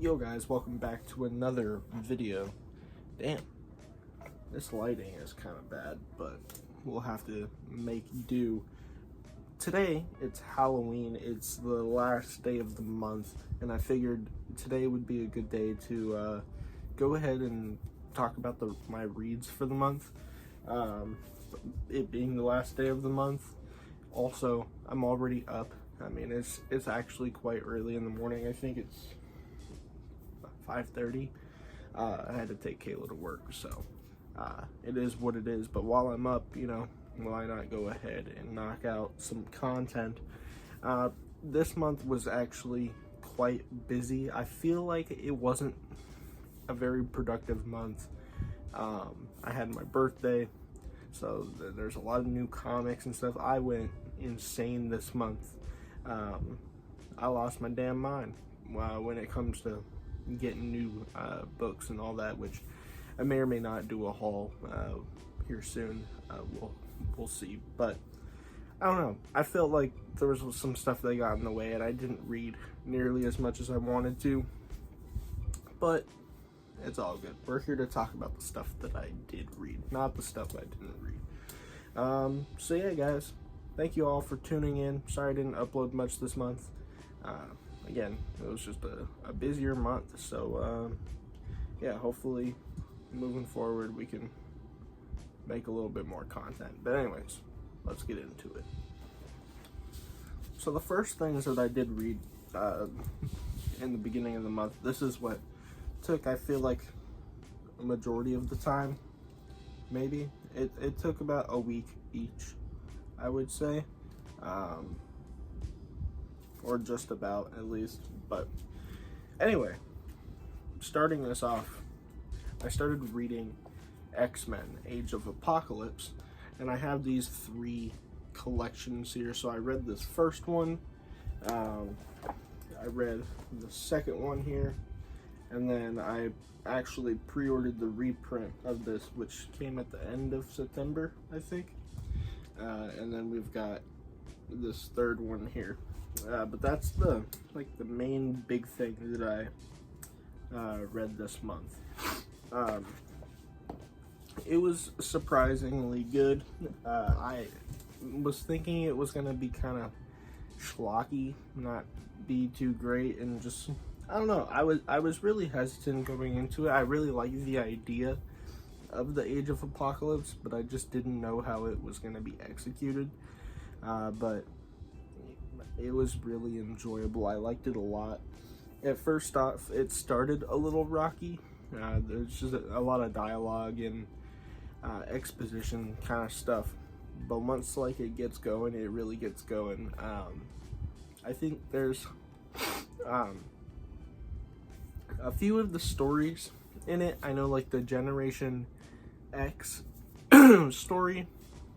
Yo guys, welcome back to another video. Damn, this lighting is kind of bad, but we'll have to make do. Today, it's Halloween. It's the last day of the month, and I figured today would be a good day to go ahead and talk about my reads for the month. It being the last day of the month. Also, I'm already up. I mean, it's actually quite early in the morning. I think it's 5:30. I had to take Kayla to work, so it is what it is. But while I'm up, why not go ahead and knock out some content? This month was actually quite busy. I feel like it wasn't a very productive month. I had my birthday, so there's a lot of new comics and stuff. I went insane this month. I lost my damn mind when it comes to getting new books and all that, which I may or may not do a haul here soon. We'll see, but I don't know. I felt like there was some stuff that got in the way, and I didn't read nearly as much as I wanted to, but it's all good. We're here to talk about the stuff that I did read, not the stuff I didn't read. So yeah, guys, thank you all for tuning in. Sorry I didn't upload much this month. Again, it was just a busier month, so yeah, hopefully moving forward we can make a little bit more content. But anyways, let's get into it. So the first things that I did read in the beginning of the month, this is what took, I feel like, a majority of the time. Maybe it took about a week each, I would say, or just about, at least. But anyway, starting this off, I started reading X-Men Age of Apocalypse, and I have these 3 collections here. So I read this first one, I read the second one here, and then I actually pre-ordered the reprint of this, which came at the end of September, I think. And then we've got this third one here. But that's the main big thing that I read this month. It was surprisingly good. I was thinking it was gonna be kind of schlocky, not be too great, and just, I don't know. I was really hesitant going into it. I really liked the idea of the Age of Apocalypse, but I just didn't know how it was gonna be executed. But it was really enjoyable. I liked it a lot. At first off, it started a little rocky. There's just a lot of dialogue and exposition kind of stuff, but once it gets going, it really gets going. I think there's a few of the stories in it. I know, like the Generation X story,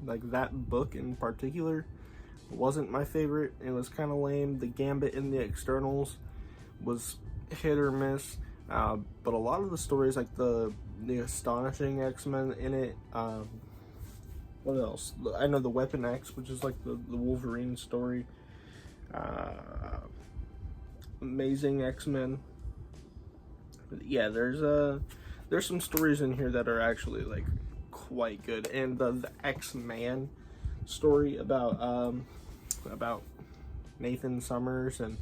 like that book in particular, wasn't my favorite. It was kind of lame. The Gambit in the Externals was hit or miss, but a lot of the stories, like the Astonishing X-Men in it, what else? I know the Weapon X, which is like the Wolverine story, Amazing X-Men. Yeah, there's some stories in here that are actually like quite good, and the X-Man story about Nathan Summers, and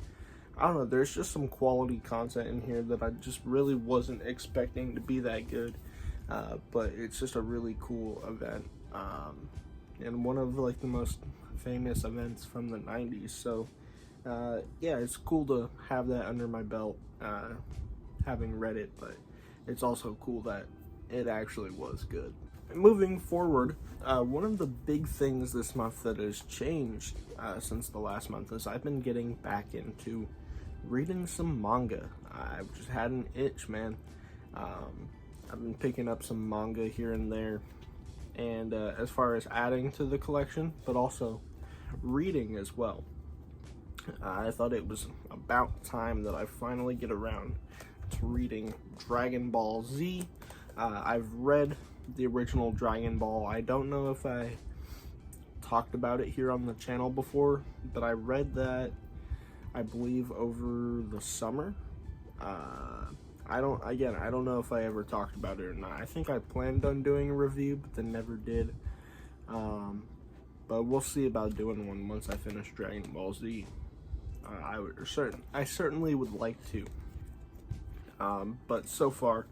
I don't know, there's just some quality content in here that I just really wasn't expecting to be that good, but it's just a really cool event, and one of the most famous events from the 90s, so yeah, it's cool to have that under my belt, having read it, but it's also cool that it actually was good. Moving forward, one of the big things this month that has changed since the last month is I've been getting back into reading some manga. I've just had an itch, man. I've been picking up some manga here and there, and as far as adding to the collection, but also reading as well. I thought it was about time that I finally get around to reading Dragon Ball Z. I've read the original Dragon Ball. I don't know if I talked about it here on the channel before, but I read that, I believe, over the summer, I don't know if I ever talked about it or not. I think I planned on doing a review, but then never did. But we'll see about doing one once I finish Dragon Ball Z. I certainly would like to. But so far,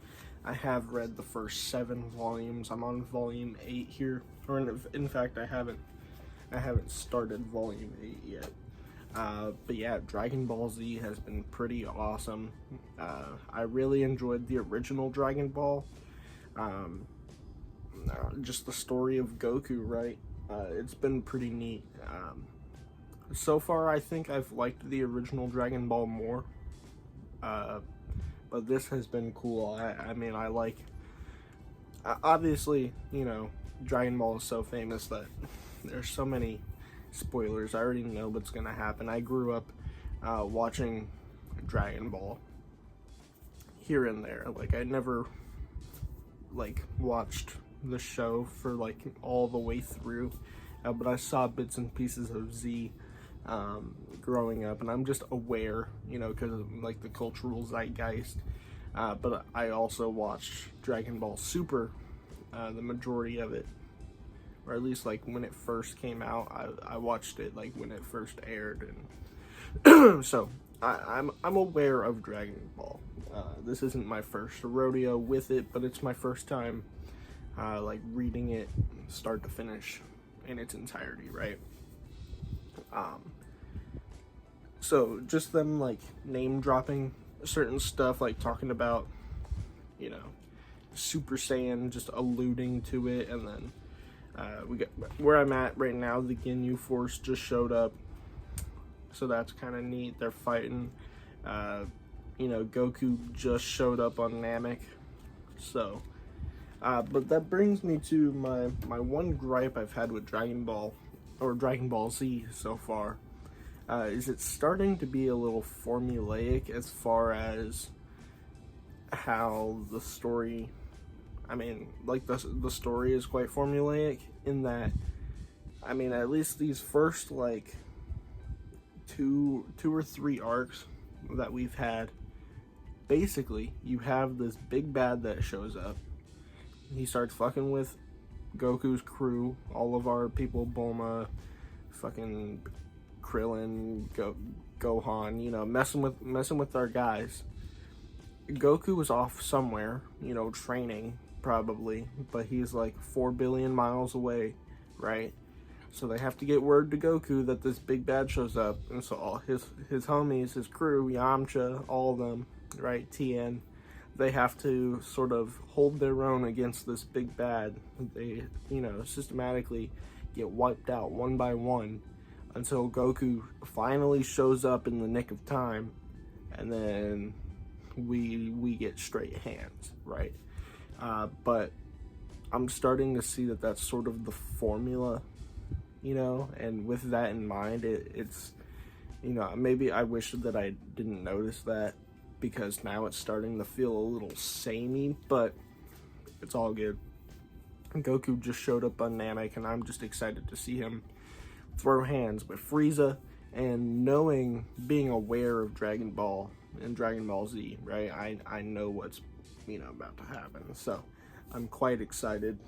I have read the first 7 volumes. I'm on volume 8 here, or in fact, I haven't started volume 8 yet. But yeah, Dragon Ball Z has been pretty awesome. I really enjoyed the original Dragon Ball. Just the story of Goku, right? It's been pretty neat. So far, I think I've liked the original Dragon Ball more. But this has been cool. I mean, I like... obviously, you know, Dragon Ball is so famous that there's so many spoilers. I already know what's gonna happen. I grew up watching Dragon Ball here and there. Like, I never, like, watched the show for, like, all the way through. But I saw bits and pieces of Z growing up, and I'm just aware, you know, because of, like, the cultural zeitgeist. But I also watched Dragon Ball Super, the majority of it, or at least, like, when it first came out. I watched it, like, when it first aired, and so I'm aware of Dragon Ball. This isn't my first rodeo with it, but it's my first time like reading it start to finish in its entirety, right? So just them, like, name dropping certain stuff, like talking about, you know, Super Saiyan, just alluding to it, and then we got where I'm at right now. The Ginyu Force just showed up, so that's kind of neat. They're fighting. You know, Goku just showed up on Namek, so. But that brings me to my one gripe I've had with Dragon Ball, or Dragon Ball Z so far, is it's starting to be a little formulaic as far as how the story, I mean, like, the story is quite formulaic in that, I mean, at least these first, like, two or three arcs that we've had, basically, you have this big bad that shows up. He starts fucking with Goku's crew, all of our people, Bulma, fucking Krillin, Gohan, you know, messing with our guys. Goku was off somewhere, you know, training, probably, but he's like 4 billion miles away, right? So they have to get word to Goku that this big bad shows up, and so all his homies, his crew, Yamcha, all of them, right, Tien, they have to sort of hold their own against this big bad. They, you know, systematically get wiped out one by one until Goku finally shows up in the nick of time, and then we get straight hands, right? But I'm starting to see that that's sort of the formula, you know, and with that in mind, it's, you know, maybe I wish that I didn't notice that, because now it's starting to feel a little samey, but it's all good. Goku just showed up on Namek, and I'm just excited to see him throw hands with Frieza, and being aware of Dragon Ball and Dragon Ball Z, right? I know what's, you know, about to happen, so I'm quite excited.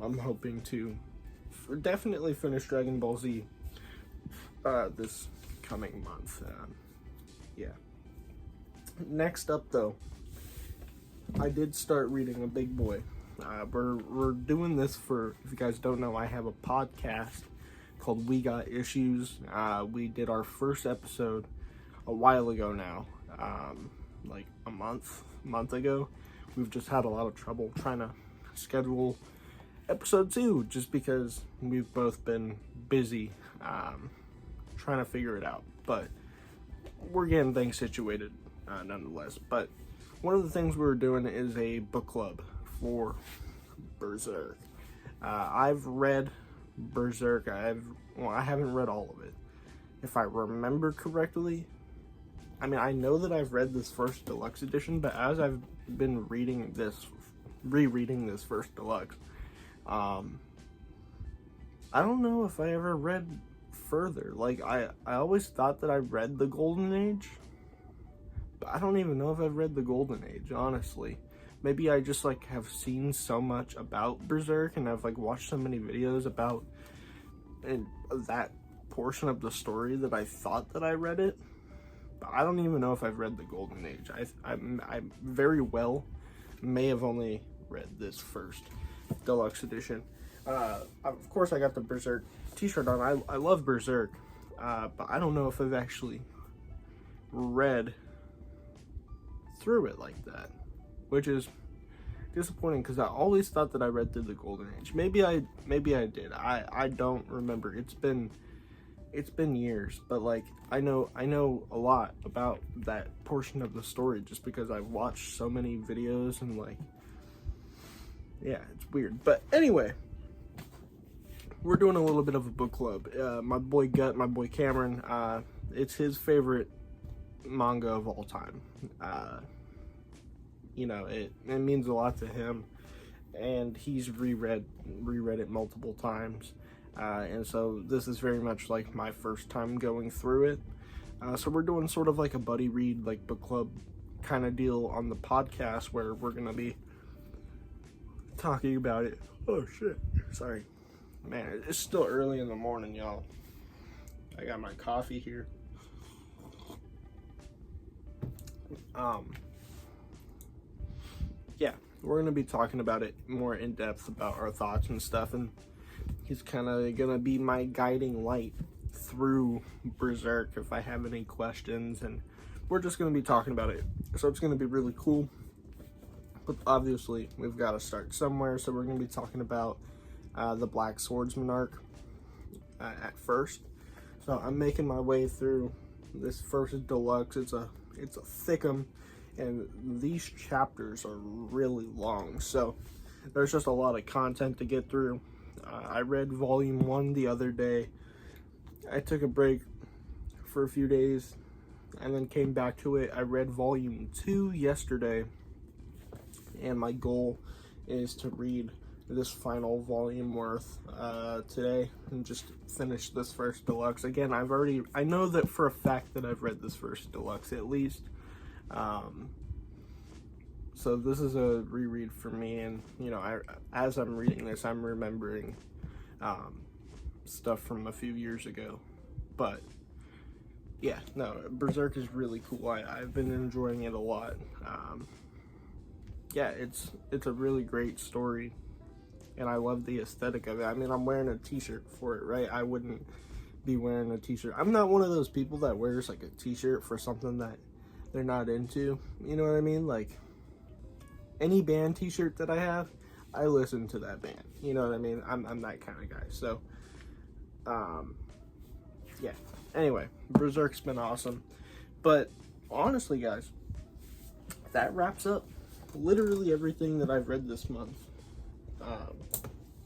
I'm hoping to definitely finish Dragon Ball Z this coming month. Yeah. Next up, though, I did start reading a big boy. We're doing this for, if you guys don't know, I have a podcast called We Got Issues. We did our first episode a while ago now, like a month ago. We've just had a lot of trouble trying to schedule episode 2, just because we've both been busy trying to figure it out, but we're getting things situated nonetheless. But one of the things we're doing is a book club for Berserk. I've read Berserk. I haven't read all of it. If I remember correctly, I mean, I know that I've read this first deluxe edition, but as I've been rereading this first deluxe, I don't know if I ever read further. Like, I always thought that I read the Golden Age, but I don't even know if I've read the Golden Age, honestly. Maybe I just like have seen so much about Berserk, and I've like watched so many videos about that portion of the story that I thought that I read it. But I don't even know if I've read the Golden Age. I very well may have only read this first deluxe edition. Of course, I got the Berserk t-shirt on. I love Berserk, but I don't know if I've actually read through it like that, which is disappointing because I always thought that I read through the Golden Age. Maybe I did. I don't remember. It's been years, but like I know a lot about that portion of the story just because I've watched so many videos, and like, yeah, it's weird. But anyway, we're doing a little bit of a book club. My boy Gut, my boy Cameron, it's his favorite manga of all time. You know, it means a lot to him, and he's reread it multiple times. And so this is very much like my first time going through it. So we're doing sort of like a buddy read, like book club kind of deal on the podcast, where we're going to be talking about it. Oh shit. Sorry. Man, it's still early in the morning, y'all. I got my coffee here. Yeah, we're going to be talking about it more in depth, about our thoughts and stuff, and he's kind of going to be my guiding light through Berserk if I have any questions, and we're just going to be talking about it. So it's going to be really cool, but obviously we've got to start somewhere, so we're going to be talking about the Black Swordsman arc at first. So I'm making my way through this first deluxe. It's a thickum, and these chapters are really long, so there's just a lot of content to get through. I read volume 1 the other day. I took a break for a few days and then came back to it. I read volume 2 yesterday, and my goal is to read this final volume worth today and just finish this first deluxe. Again, I know that for a fact that I've read this first deluxe at least. So this is a reread for me, and you know, as I'm reading this, I'm remembering stuff from a few years ago. But yeah, no, Berserk is really cool. I've been enjoying it a lot. Yeah, it's a really great story, and I love the aesthetic of it. I mean, I'm wearing a t-shirt for it, right? I wouldn't be wearing a t-shirt. I'm not one of those people that wears like a t-shirt for something that they're not into. You know what I mean? Like, any band t-shirt that I have, I listen to that band. You know what I mean? I'm that kind of guy. So, yeah. Anyway, Berserk's been awesome. But honestly, guys, that wraps up literally everything that I've read this month.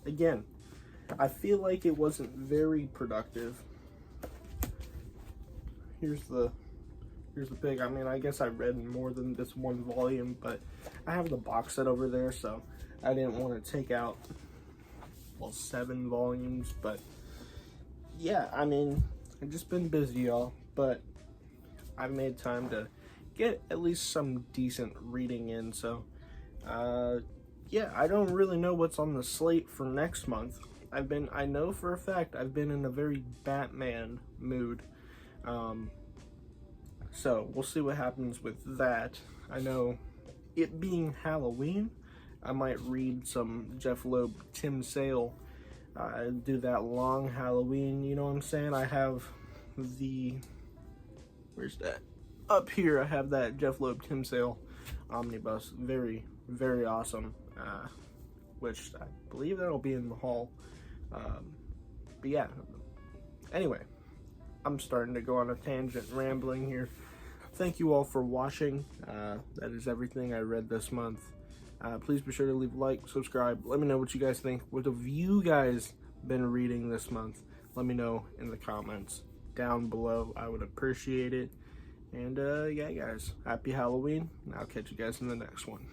Again, I feel like it wasn't very productive. Here's the pig. I mean, I guess I read more than this one volume, but I have the box set over there, so I didn't want to take out, well, 7 volumes. But yeah, I mean, I've just been busy, y'all, but I made time to get at least some decent reading in. So yeah, I don't really know what's on the slate for next month. I know for a fact I've been in a very Batman mood. So we'll see what happens with that. I know, it being Halloween, I might read some Jeff Loeb, Tim Sale, do that long Halloween, you know what I'm saying? I have where's that? Up here, I have that Jeff Loeb, Tim Sale omnibus. Very, very awesome, which I believe that'll be in the haul. But yeah, anyway, I'm starting to go on a tangent, rambling here. Thank you all for watching. That is everything I read this month. Please be sure to leave a like, subscribe. Let me know what you guys think. What have you guys been reading this month? Let me know in the comments down below. I would appreciate it. And yeah, guys, happy Halloween. And I'll catch you guys in the next one.